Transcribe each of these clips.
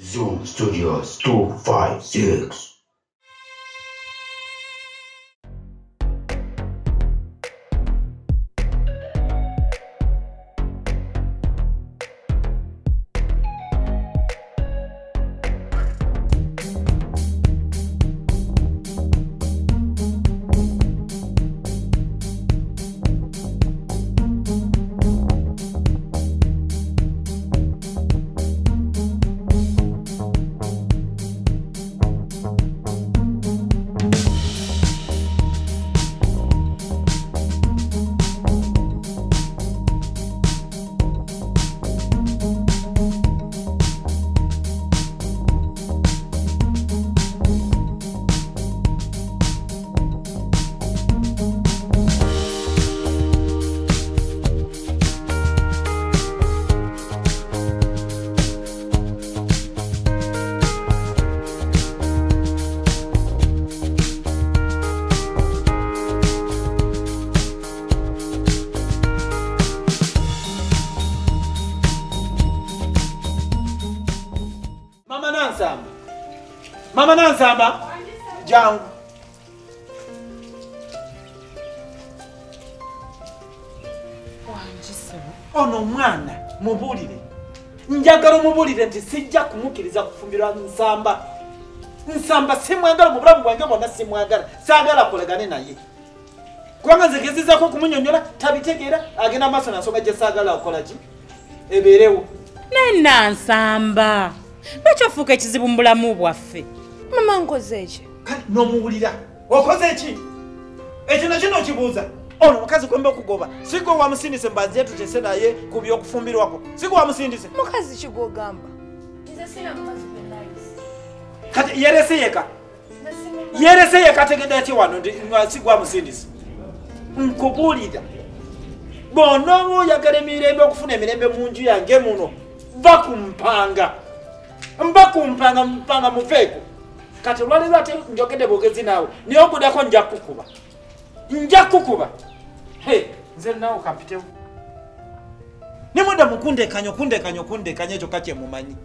Zoom Studios 256. Mama Nansamba, jangu. Ono mwana mubulire. Njagala mubulire nti sijja kumukiriza kufumbirwa Nsamba. Nsamba simwagala mu bulamu bwange bwonna simwagala. Saagala kulegane naye. Kubanga nze gezezaako okumunyonyola tabitegeera agenda maaso nansonga gye saagala okola ki? Ebeerewo. Nena Nsamba. Lwaki ofuuka ekizibu mu bulamu bwaffe? Mama nkoze ki? Kale n'omuwulira. Okoze ki? Ekyo nakyo n'okibuuza. Ono mukazi kwemba okugoba. Sigo wamusindise mbaze tutese naye ku by'okufumbirwako. Sigo wamusindise. Mukazi kigogamba. Nze sina mukazi benayise. Kati yereseyeka. Yereseyeka tegenda ki wano ndi sigo wamusindise. Nkubulira. Bono yagala emirembe okufuna emirembe mu nju yange muno. Bakumpanga. Mpanga mufeeko. Kati lwaliro ate njogedde bwogezi naawe niyo ogudako nja kukuba. Nze naawe kapitewo. Ne mwenda kundekanya ekyo kakye mumanyi.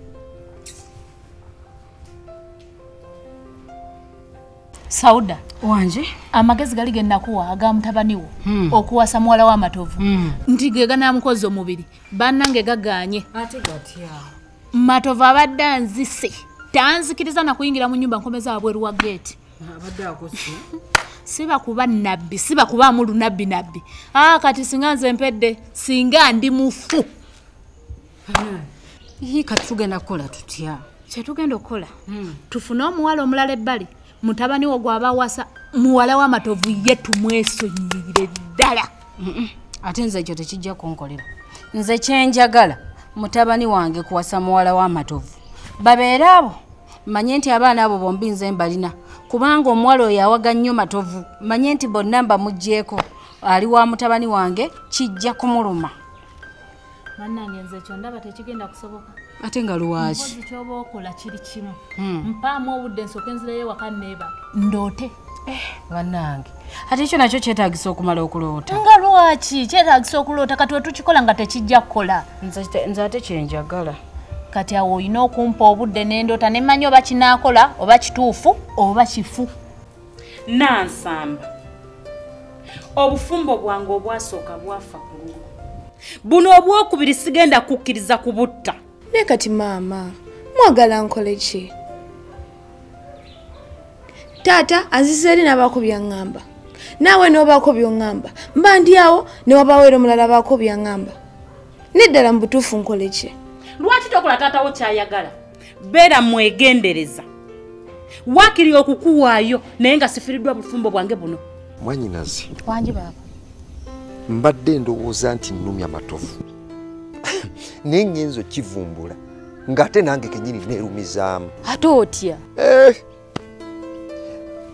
Sauda wanje amagezi gali gennakuwa aga mutabaniwo okuwasa muwala wa Matovu nti ge ganamukozi omubiri bannange gaganye ate gatya Matovu abadde anzise tanzikiriza na kuyingira mu nyumba nkomeza abweru wa gate abadde akosi siba kuba nabbi siba kuba mulu nabbi kati singa nze mpedde singa ndi mufu kati tugenda kukola tutya kye tugenda okukola tufune omuwala omulala ebbali mutabani wo gwabawasa muwala wa Matovu ye tumwesonyire ddala ate nze ekyo tekijja kunkolera nze kyenjagala mutabani wange kuwasa muwala wa Matovu babeere abo manye nti abaana abo bombi nze mbalina kubanga omuwala oyo awaga nnyo Matovu manye nti bonna mbamuggyeko ali wa mutabani wange kijja kumuluma mannange nze ekyo ndaba tekigenda kusoboka ate nga lwaki mpozi kyoba okola kiri kimu mpaamu obudde nsooke nzireyo waka neeba ndoote bannange ate ekyo nakyo kyetaagisa okumala okuloota nga lwaki kyetaagisa okuloota kati we tukikola nga tekijja kukola nze ate kyenjagala kati awo olina okumpa obudde n'endoota ne mmanyi oba kinaakola oba kituufu oba kifu. Nansamba obufumbo bwange obwasooka bwafa ku lugo buno obwokubiri sigenda kukkiriza kubutta. Ne kati maama mwagala nkole ki? Taata azise eri n'abaako byaŋŋamba naawe n'obaako by'oŋŋamba mba ndi awo ne wabaweera omulala abaako byaŋŋamba neddala mu butuufu nkole ki? Lwaki tokola taatawo kyayagala? Beera mwegendereza wakiri okukuwaayo naye nga sifiriddwa bufumbo bwange buno. Mwanyinazi wangi baba mbadde ndowooza nti nnumya Matovu naye ngenzo kivumbula ng'ate nange kennyini neerumizaamu. ate otya?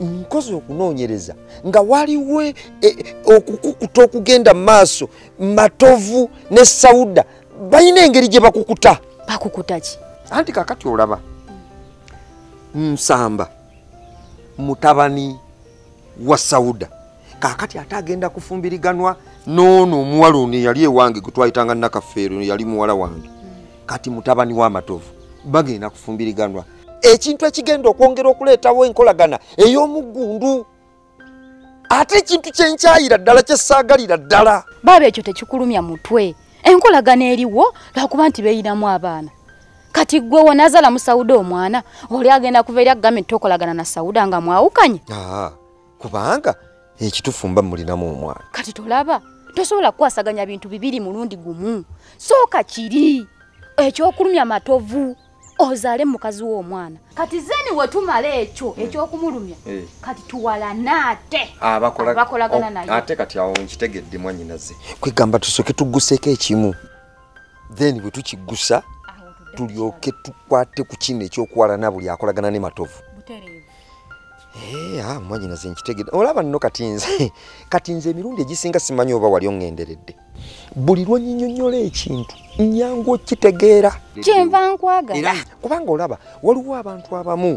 Nkoze okunoonyereza nga waliwo okukukuta okugenda mu maaso Matovu ne Sauda balina engeri gye bakukuta. Bakukuta ki? Anti kakati olaba Nsamba mutabani wa Sauda kakati ate agenda kufumbiriganwa nono omuwala ono yali ewange gwe twayitanga Nakafeero yali muwala wange kati mutabani wa Matovu bagenda kufumbiriganwa ekintu ekigenda okwongera okuleetawo enkolagana ey'omuggundu ate ekintu kyenkyayira ddala kyesaagalira ddala baaba ekyo tekikulumya mutwe enkolagana eriwo lwakuba nti beeyinamu abaana kati gwe wonaazala mu Sawuda omwana oli agenda kuva eri agambye tokolagana na Sawuda nga mwawukanye kubanga ekitufu mba mulinamu omwana kati tolaba tosobola kukwasaganya bintu bibiri mulundi gumu sooka kiri ekyokulumya matovu ozaale mukazi w'omwana kati zeni wetumala ekyo ekyokumulumya kati tuwalana ate abakolagana naye ate kati awo nkitegedde mwannyinaze kwegamba tusooke tugguseeko ekimu then bwe tukiggusa tulyoke tukwate ku kino ekyokuwalana buli akolagana ne matovu mwannyinaze nkitegedde olaba nno kati nze emirundi egisinga simanyi oba wali ongenderedde buli lwonyinyonnyola ekintu nyangu okitegeera kyenva nkwagala kubanga olaba waliwo abantu abamu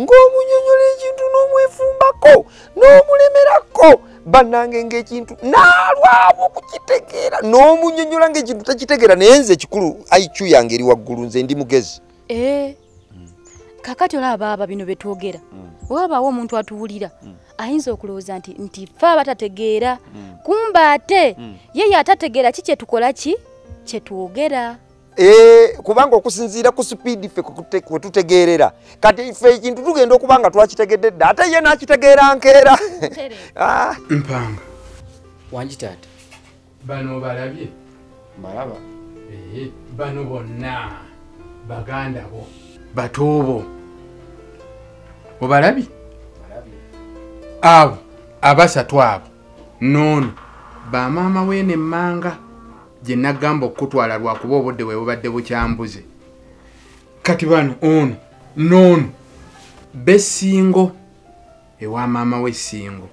ng'omunyonnyola ekintu n'omwefumbako n'omulemerako bannange ng'ekintu naalwawo okukitegeera n'omunyonnyola ng'ekintu takitegeera naye nze ekikulu IQ yange eri waggulu nze ndi mugezi kakati olaba aba bino betwogera olabaawo omuntu atuwulira ayinza okulowooza nti ffe abatategeera kumba ate ye atategeera ki kyetukola ki kyetwogera kubanga okusinziira ku sipiidi ffe kwe tutegeerera kati ffe ekintu tugenda okuba nga twakitegedde dda ate ye n'akitegeera nkeera mpanga wangi taata bano balabye balaba bano bonna baganda bo batoobo obalabye abo abasatu abo noono bamaama weene emmanga gye nagamba okutwala lwakuba obudde bwe bubadde bukyambuze kati bano ono noono bessingo ewa maama w'essingo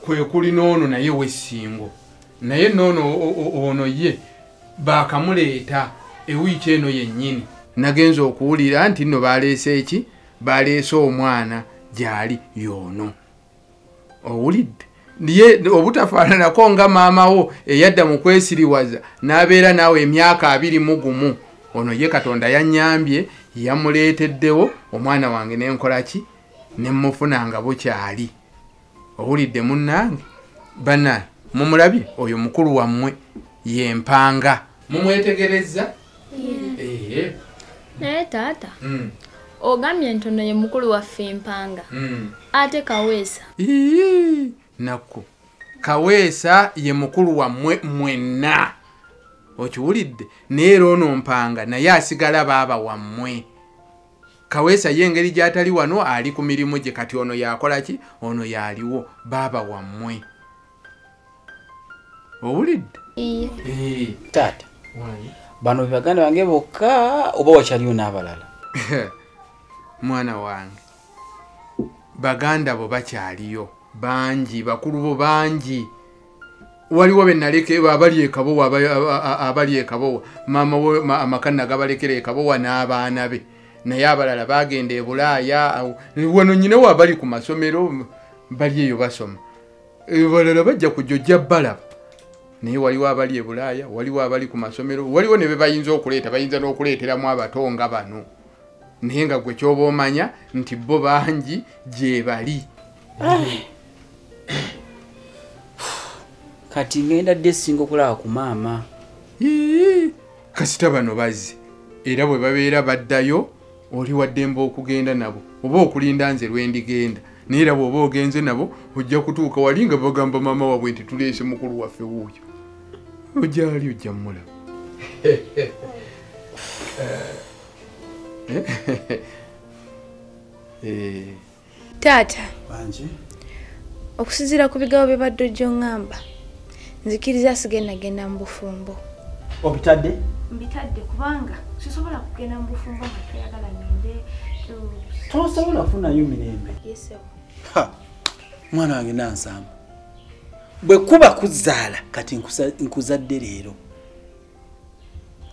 kwe kuli noono naye w'essingo naye noono ono ye baakamuleeta ewiiki eno yennyini nagenza okuwulira nti nno baleese eki baleese omwana gyali y'ono owulidde ye obutafaananako nga maama wo eyadda mu kwesiriwaza n'abeera naawe emyaka 21 ono ye Katonda yannyambye yamuleeteddewo omwana wange n'enkola ki ne nga bukyali owulidde munnange bannange mumulabye oyo mukulu wammwe yempanga mumwetegereza naye taata ogambye ntono ye mukulu waffe empanga ate Kaweesa nakku Kaweesa ye mukulu wammwe mwenna okiwulidde naye ono mpanga naye asigala baaba wammwe Kaweesa ye engeri gy'atali wano ali ku mirimu gye kati ono yakola ki ono yaliwo baaba wammwe owulidde taata bano baganda bange bokka oba wakyaliyo n'abalala mwana wange baganda bo bakyaliyo bangi bakulu bo bangi waliwo bennaleke abali ekabowa abali ekabowa maama amakanna gabalekera ekabowa n'abaana be naye abalala bagenda e Bulaaya wano nyine wa bali ku masomero bali eyo basoma balala bajja kujjojja balaba naye waliwo abali e Bulaaya waliwo abali ku masomero waliwo ne be bayinza okuleeta bayinza n'okuleeteramu abatonga bano naye nga gwe kyoba omanya nti bo bangi gye bali kati ngenda dde singa okulaba ku maama kasita bano bazzi era bwe babeera baddayo oli waddemba okugenda nabo oba okulinda nze lwendigenda naye era bw'oba ogenze nabo ojja kutuuka wali nga bagamba maama wabwe nti tuleese mukulu waffe wuuyo ojaali ojja mmulaba taata okusinziira ku bigabo bye badde ojja oŋŋamba nzikiriza sigenda genda mu bufumbo obitadde mbitadde kubanga sisobola kugenda mu bufumbo nga toyagala ngende tosobola kufunayo mirembe mwana wange nansamba bwe kuba kuzaala kati nkuzadde leero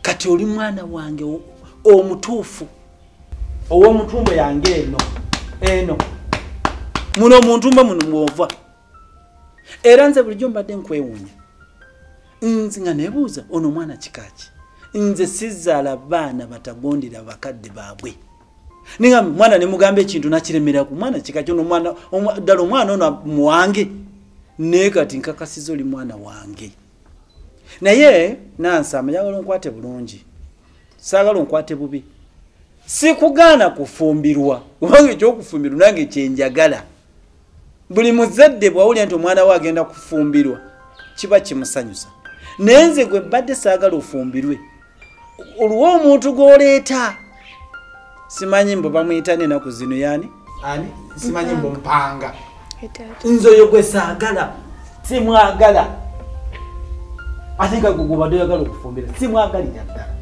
kati oli mwana wange omutuufu ow'omutumba yange eno muno omuntumba muno mwova era nze bulijjo mbadde nkwewuunya nzi nga nebuuza ono mwana kikaki nze sizaala baana batagondera bakadde baabwe ninga mwana ne mugamba ekintu nakiremera ku mwana kika kyo mwana ddala omwana ono muwange naye kati nkakasiza oli mwana wange naye Nansamba njagala onkwate bulungi saagala onkwate bubi sikugaana kufumbirwa kubanga ekyokufumbirwa nange kyenjagala buli muzadde bwawulira nti omwana we agenda kufumbirwa kiba kimusanyusa naye nze gwe mbadde saagala ofumbirwe olwo omuntu gw'oleeta simanyi mbo bamuyita n'ennaku zino yani ani simanyi mbo mpanga nze oyo gwe saagala simwagala ate nga gwe badde oyagala okufumbira simwagalira ddala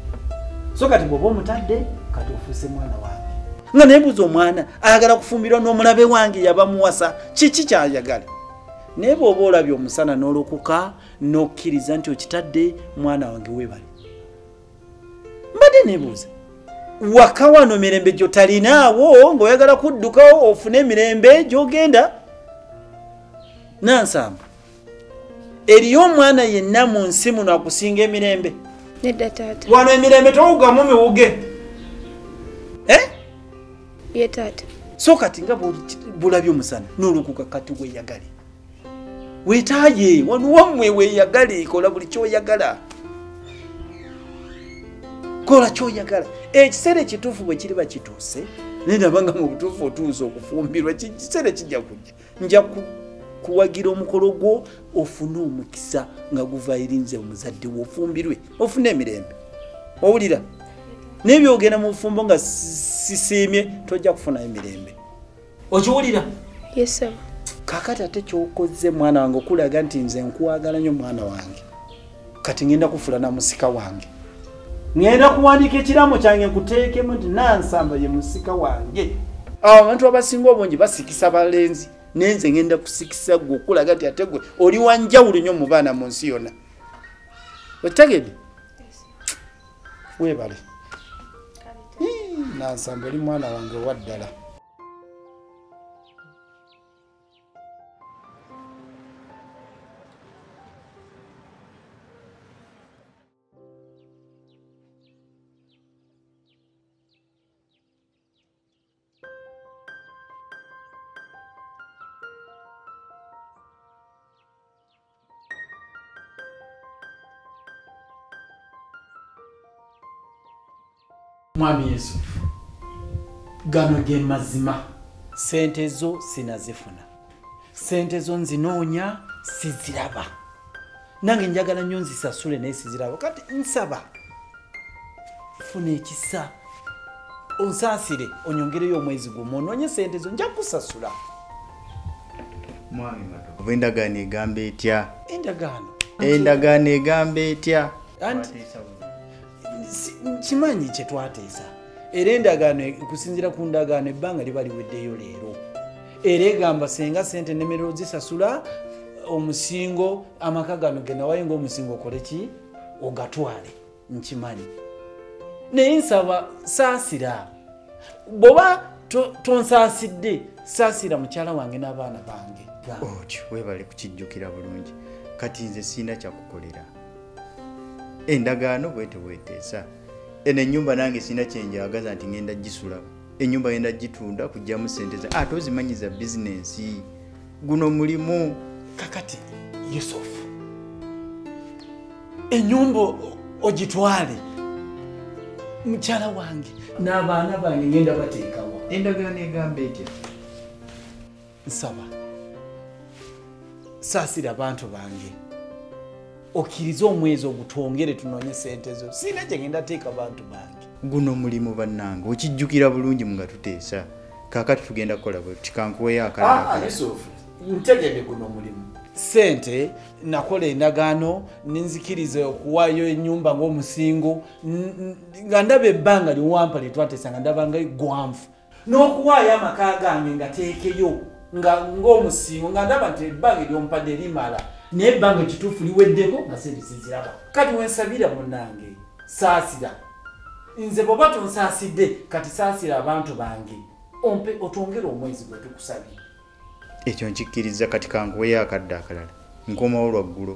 so kati bw'oba omutadde kati ofuuse mwana wange nga neebuuza omwana ayagala kufumbirwa n'omulabe wange yabamuwasa kiki kyayagala naye bw'oba olabye omusana n'olokuka n'okkiriza nti okitadde mwana wange weebale mbadde neebuuza waka wano mirembe gyotalinaawo ng'oyagala kuddukawo ofune emirembe gy'ogenda Nansamba eriyo omwana yenna mu nsi muno akusinga emirembe nedda taata wano emirembe towugamu miwuge ye taata so kati nga bulabye omusana n'olukuka kati weeyagale weetaaye wano wammwe weeyagale kola buli kyoyagala kola kyoyagala ekiseera ekituufu bwe kiriba kituuse naye nabanga mu butuufu otuuse okufumbirwa kiseera kijja kujja nja kuwagira omukolo gwo ofune omukisa nga guva erinze omuzadde wofumbirwe ofune emirembe owulira n'ebyogenda mu bufumbo nga sisiimye tojja kufuna emirembe okiwulira yesaba kakati ate kyokoze mwana wange okulaga nti nze nkuwagala nnyo mwana wange kati ngenda kufula na musika wange ngenda kuwandika ekiraamo kyange nkuteekemu nti Nansamba ye musika wange awo abantu abasinga obungi basikisa balenzi nenze ngenda kusikisa gwe okulaga nti ate gwe oli wanjawulo nnyo mu baana mu nsi yonna okitegedde weebale Nansamba oli mwana wange waddala Mwami Yesu gano ge mazima sente zo sinazifuna sente zo nzinoonya siziraba nange njagala nnyo nzisasule naye siziraba kati nsaba funa ekisa onsaasire onyongereyo omwezi gumu onoonye sente zo nja kusasula mwami mato endagaano egamba etya endagaano egamba etya kimanyi kye twateesa era endagaano kusinziira ku ndagaano ebbanga liba liweddeyo leero era egamba senga sente nemerero zisasula omusingo amaka gano genawayo ngaomusingo okole ki ogatwale nkimanyi naye nsaba saasira bw'oba tonsaasidde saasira mukyala wange n'abaana bange otyo weebale kukijjukira bulungi kati nze siina kyakukolera endagaano bwete bweteesa eno ennyumba nange siina kyenjagaza nti ngenda gisula ennyumba ngenda gitunda kujjamu sente za ate ozimanyiza bizinensi guno mulimu kakati Yusufu ennyumba ogitwale mukyala wange n'abaana bange ngenda bateekawo endagaano egamba etya nsaba saasira abantu bange okkiriza omwezi ogutwongere tunoonye sente zo siina gye ngenda teeka bantu bange guno mulimu bannange okijjukira bulungi nga tuteesa kaakati tugenda kukola bwe tikankuweyo akalala Yusufu ntegedde guno mulimu sente nakola endagaano ninzikiriza okuwaayo ennyumba ng'omusingo nga ndaba ebbanga liwampa lyetwateesa nga ndabanga eggwanvu n'okuwaayo amaka gange nga teekeyo ng'omusingo nga ndaba nti ebbanga eryompadde limala naye ebbanga ekituufu liweddeko nga sente siziraba kati wensabira munnange saasira nze bw'oba tonsaasidde kati saasira abantu bange ompe otwongere omwezi gwe tukusabye ekyo nkikkiriza kati kankuweyo akadde akalala nkomawo lwaggulo